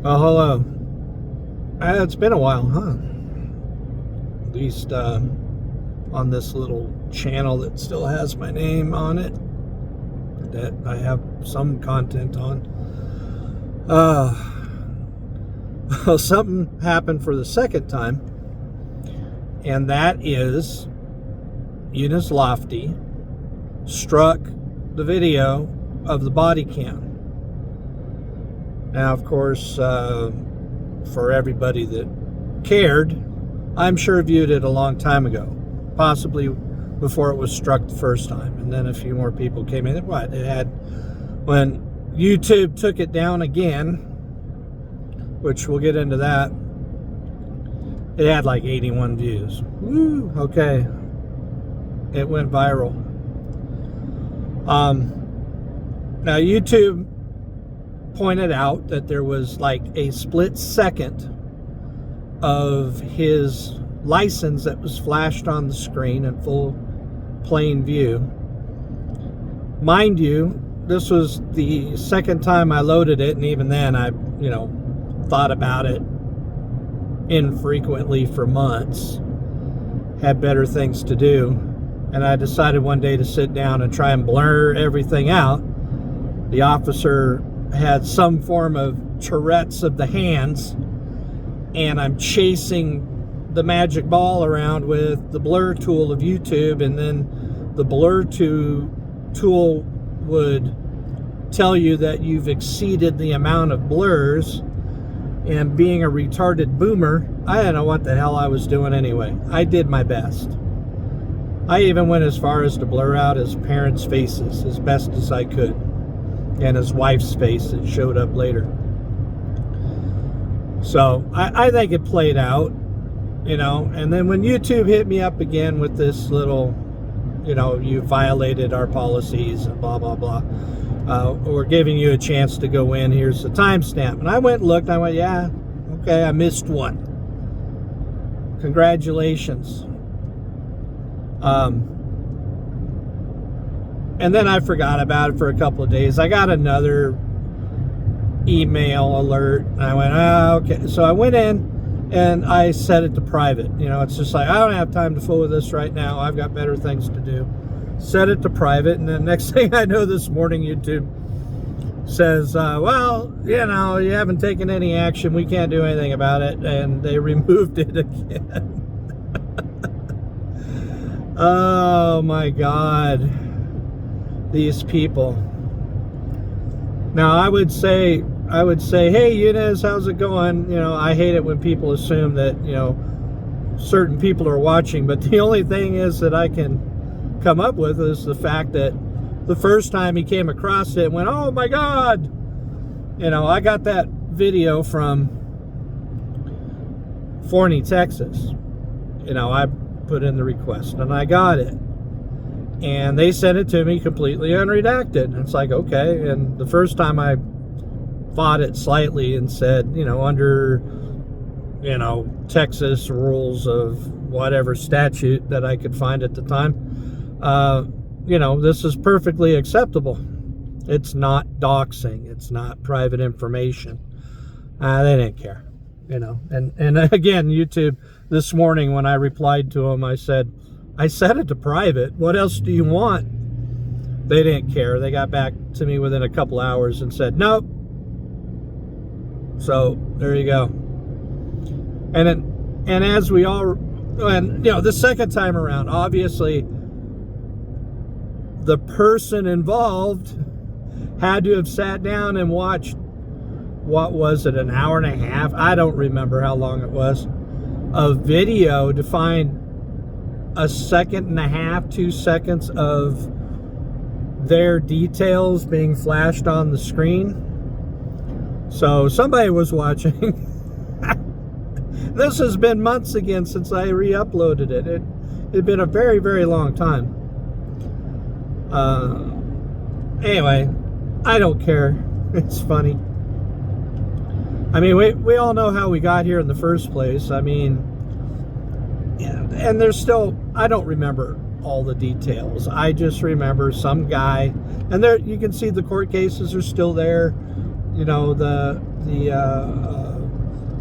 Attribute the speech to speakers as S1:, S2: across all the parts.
S1: Oh, hello. It's been a while, huh? At least on this little channel that still has my name on it, that I have some content on. Well, something happened for the second time, and that is Younes struck the video of the body cam. Now, of course, for everybody that cared, I'm sure viewed it a long time ago, possibly before it was struck the first time, and then a few more people came in. What it had when YouTube took it down again, which we'll get into that. It had like 81 views. Woo! Okay, it went viral. Now YouTube pointed out that there was like a split second of his license that was flashed on the screen in full plain view. Mind you, this was the second time I loaded it, and even then I, thought about it infrequently for months. Had better things to do, and I decided one day to sit down and try and blur everything out. The officer had some form of Tourette's of the hands, and I'm chasing the magic ball around with the blur tool of YouTube, and then the blur tool would tell you that you've exceeded the amount of blurs. And being a retarded boomer, I didn't know what the hell I was doing anyway. I did my best. I even went as far as to blur out his parents' faces as best as I could, and his wife's face that showed up later. So I think it played out, and then when YouTube hit me up again with this little, you violated our policies and blah, blah, blah. We're giving you a chance to go in. Here's the timestamp. And I went and looked. And I went, yeah, okay, I missed one. Congratulations. And then I forgot about it for a couple of days. I got another email alert, and I went, okay. So I went in and I set it to private. It's just like, I don't have time to fool with this right now. I've got better things to do. Set it to private, and then next thing I know, this morning YouTube says, well, you haven't taken any action. We can't do anything about it, and they removed it again. Oh my God, these people. Now I would say, hey Younes, how's it going? I hate it when people assume that certain people are watching, but the only thing is that I can come up with is the fact that the first time he came across it, went, oh my God. I got that video from Forney, Texas. I put in the request and I got it, and they sent it to me completely unredacted. And it's like, okay. And the first time I fought it slightly and said, under Texas rules of whatever statute that I could find at the time, this is perfectly acceptable. It's not doxing. It's not private information. They didn't care, And again, YouTube, this morning when I replied to them, I said, I set it to private. What else do you want? They didn't care. They got back to me within a couple hours and said, nope. So there you go. And as we all, the second time around, obviously, the person involved had to have sat down and watched, what was it, an hour and a half? I don't remember how long it was, of video to find a second and a half, 2 seconds of their details being flashed on the screen. So somebody was watching. This has been months again since I re-uploaded it. It had been a very, very long time. Anyway, I don't care. It's funny. I mean, we all know how we got here in the first place. I mean, yeah, and there's still, I don't remember all the details. I just remember some guy, and there you can see the court cases are still there. The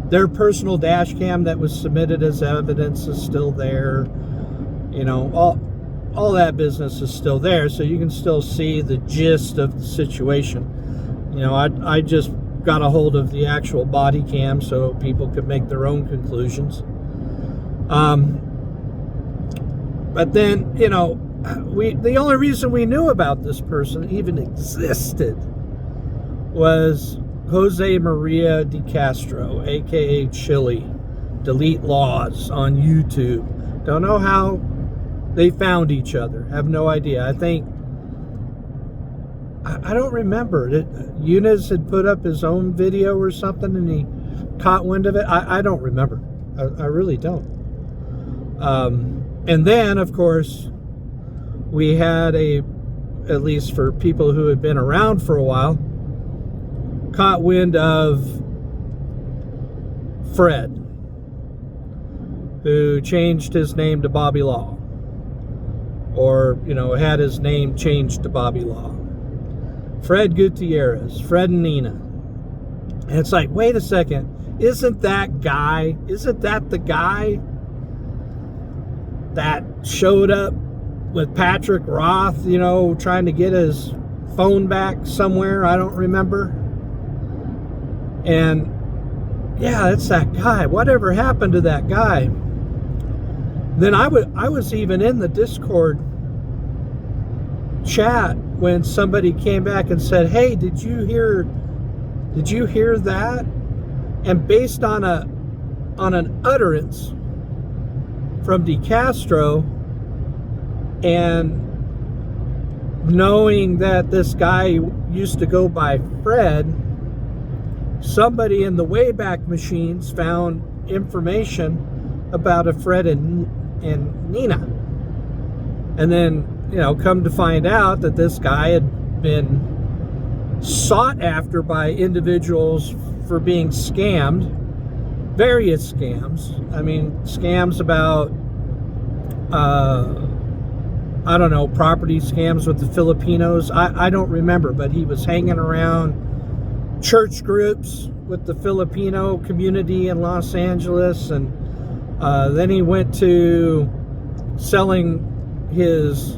S1: their personal dash cam that was submitted as evidence is still there. You know, all that business is still there, so you can still see the gist of the situation. You know, I just got a hold of the actual body cam so people could make their own conclusions. But then, you know, the only reason we knew about this person even existed was Jose Maria de Castro, aka Chili, Delete Laws on YouTube. Don't know how they found each other. Have no idea. I think, I don't remember. Younes had put up his own video or something and he caught wind of it. I don't remember. I really don't. And then, of course, we had at least for people who had been around for a while, caught wind of Fred, who changed his name to Bobby Law, or, you know, had his name changed to Bobby Law. Fred Gutierrez, Fred and Nina. And it's like, wait a second, isn't that the guy that showed up with Patrick Roth, you know, trying to get his phone back somewhere? I don't remember. And yeah, it's that guy. Whatever happened to that guy? Then I was even in the Discord chat when somebody came back and said, hey, did you hear that? And based on an utterance from De Castro, and knowing that this guy used to go by Fred, somebody in the Wayback Machines found information about a Fred and Nina. And then, you know, come to find out that this guy had been sought after by individuals for being scammed. Various scams. I mean, scams about, I don't know, property scams with the Filipinos. I don't remember, but he was hanging around church groups with the Filipino community in Los Angeles, and then he went to selling his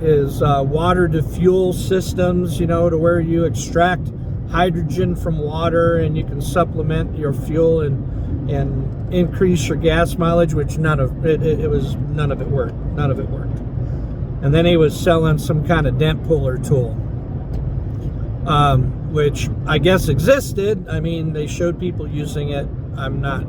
S1: water to fuel systems, you know, to where you extract hydrogen from water and you can supplement your fuel and increase your gas mileage, which none of it worked. And then he was selling some kind of dent puller tool, which I guess existed. I mean, they showed people using it. I'm not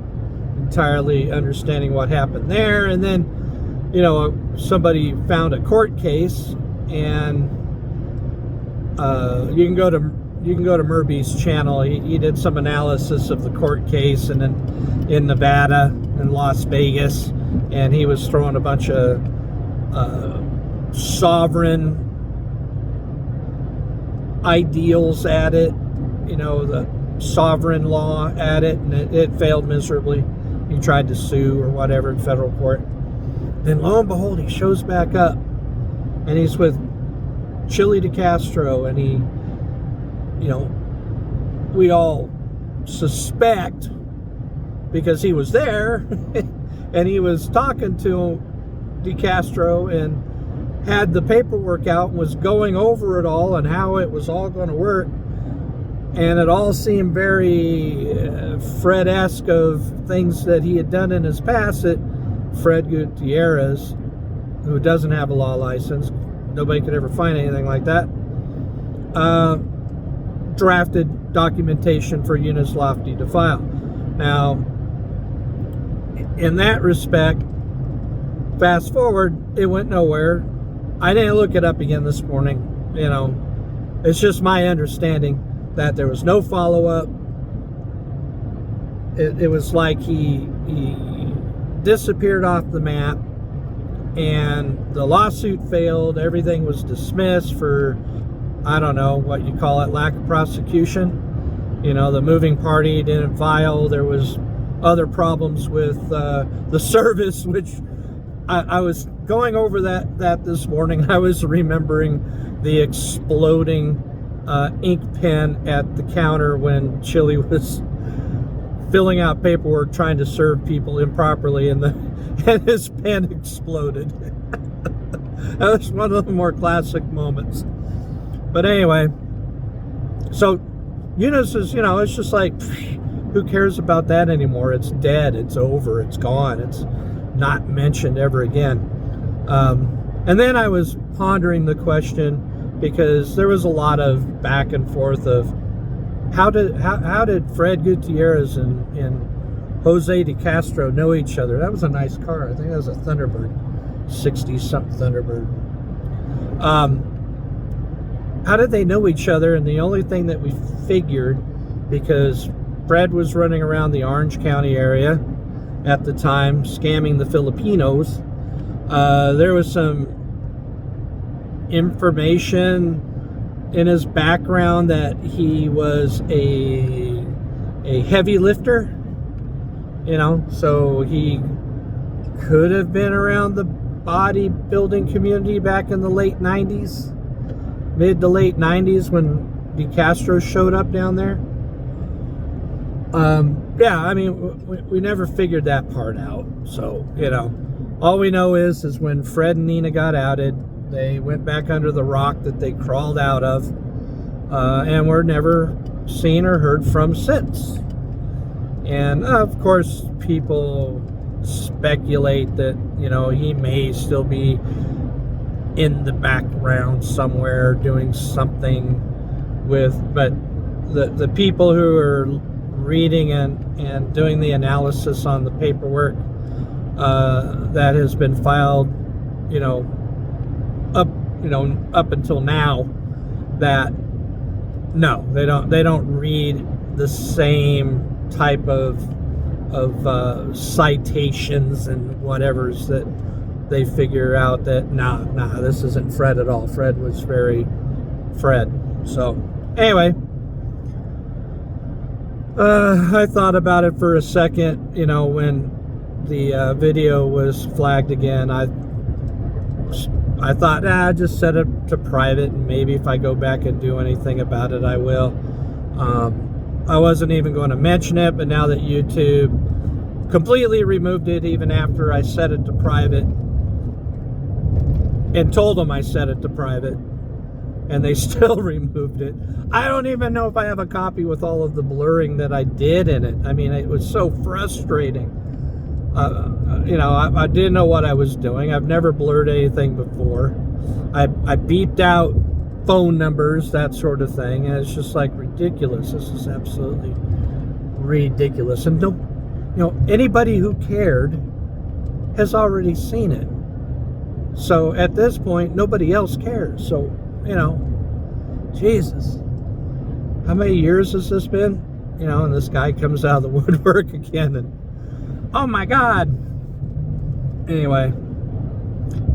S1: entirely understanding what happened there. And then, you know, somebody found a court case, and you can go to Murby's channel. He did some analysis of the court case, and then in Nevada and Las Vegas, and he was throwing a bunch of sovereign ideals at it, you know, the sovereign law at it, and it failed miserably. He tried to sue or whatever in federal court. Then lo and behold, he shows back up, and he's with Chili De Castro, and he, you know, we all suspect because he was there and he was talking to De Castro and had the paperwork out and was going over it all and how it was all going to work, and it all seemed very Fred-esque of things that he had done in his past. That Fred Gutierrez, who doesn't have a law license, nobody could ever find anything like that, drafted documentation for Younes Lofty to file. Now, in that respect, fast forward, it went nowhere. I didn't look it up again this morning. You know, it's just my understanding that there was no follow-up. It was like he disappeared off the map, and the lawsuit failed. Everything was dismissed for, I don't know what you call it, lack of prosecution. You know, the moving party didn't file. There was other problems with the service, which I was going over that this morning. I was remembering the exploding ink pen at the counter when Chili was filling out paperwork trying to serve people improperly, and his pen exploded. That was one of the more classic moments. But anyway, so Younes is, it's just like, who cares about that anymore? It's dead, it's over, it's gone, it's not mentioned ever again. And then I was pondering the question, because there was a lot of back and forth of how did Fred Gutierrez and Jose de Castro know each other? That was a nice car. I think that was a Thunderbird, 60-something Thunderbird. How did they know each other? And the only thing that we figured, because Fred was running around the Orange County area at the time, scamming the Filipinos, there was some information in his background that he was a heavy lifter, so he could have been around the bodybuilding community back in the late 90s, mid to late 90s, when De Castro showed up down there. Yeah, I mean, we never figured that part out. So, all we know is when Fred and Nina got outed, they went back under the rock that they crawled out of, and were never seen or heard from since. And of course, people speculate that, he may still be in the background somewhere doing something with, but the people who are reading and doing the analysis on the paperwork that has been filed, up until now, that no, they don't read the same type of citations and whatevers that they figure out that nah, this isn't Fred at all. Fred was very Fred. So anyway, I thought about it for a second, when the video was flagged again. I thought, just set it to private, and maybe if I go back and do anything about it, I will. I wasn't even going to mention it, but now that YouTube completely removed it, even after I set it to private, and told them I set it to private, and they still removed it. I don't even know if I have a copy with all of the blurring that I did in it. I mean, it was so frustrating. I didn't know what I was doing. I've never blurred anything before. I beeped out phone numbers, that sort of thing, and it's just like ridiculous. This is absolutely ridiculous. And anybody who cared has already seen it. So at this point, nobody else cares. So, Jesus, how many years has this been? And this guy comes out of the woodwork again, and oh my God. Anyway,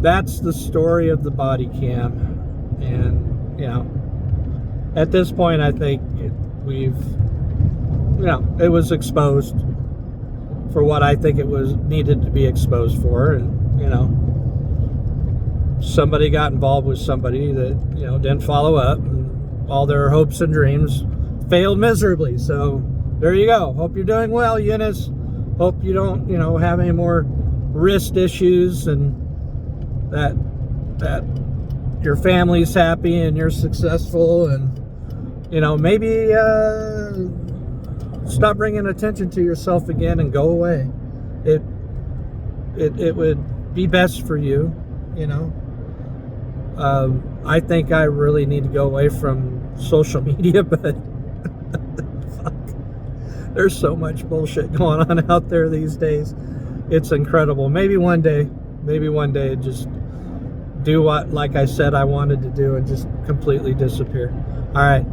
S1: that's the story of the body cam. And, at this point, I think it was exposed for what I think it was needed to be exposed for. And, somebody got involved with somebody that, didn't follow up, and all their hopes and dreams failed miserably. So there you go. Hope you're doing well, Younes. Hope you don't, have any more wrist issues, and that your family's happy and you're successful, and, maybe stop bringing attention to yourself again and go away. It would be best for you, I think I really need to go away from social media, but fuck, there's so much bullshit going on out there these days. It's incredible. Maybe one day just do what, like I said, I wanted to do, and just completely disappear. All right.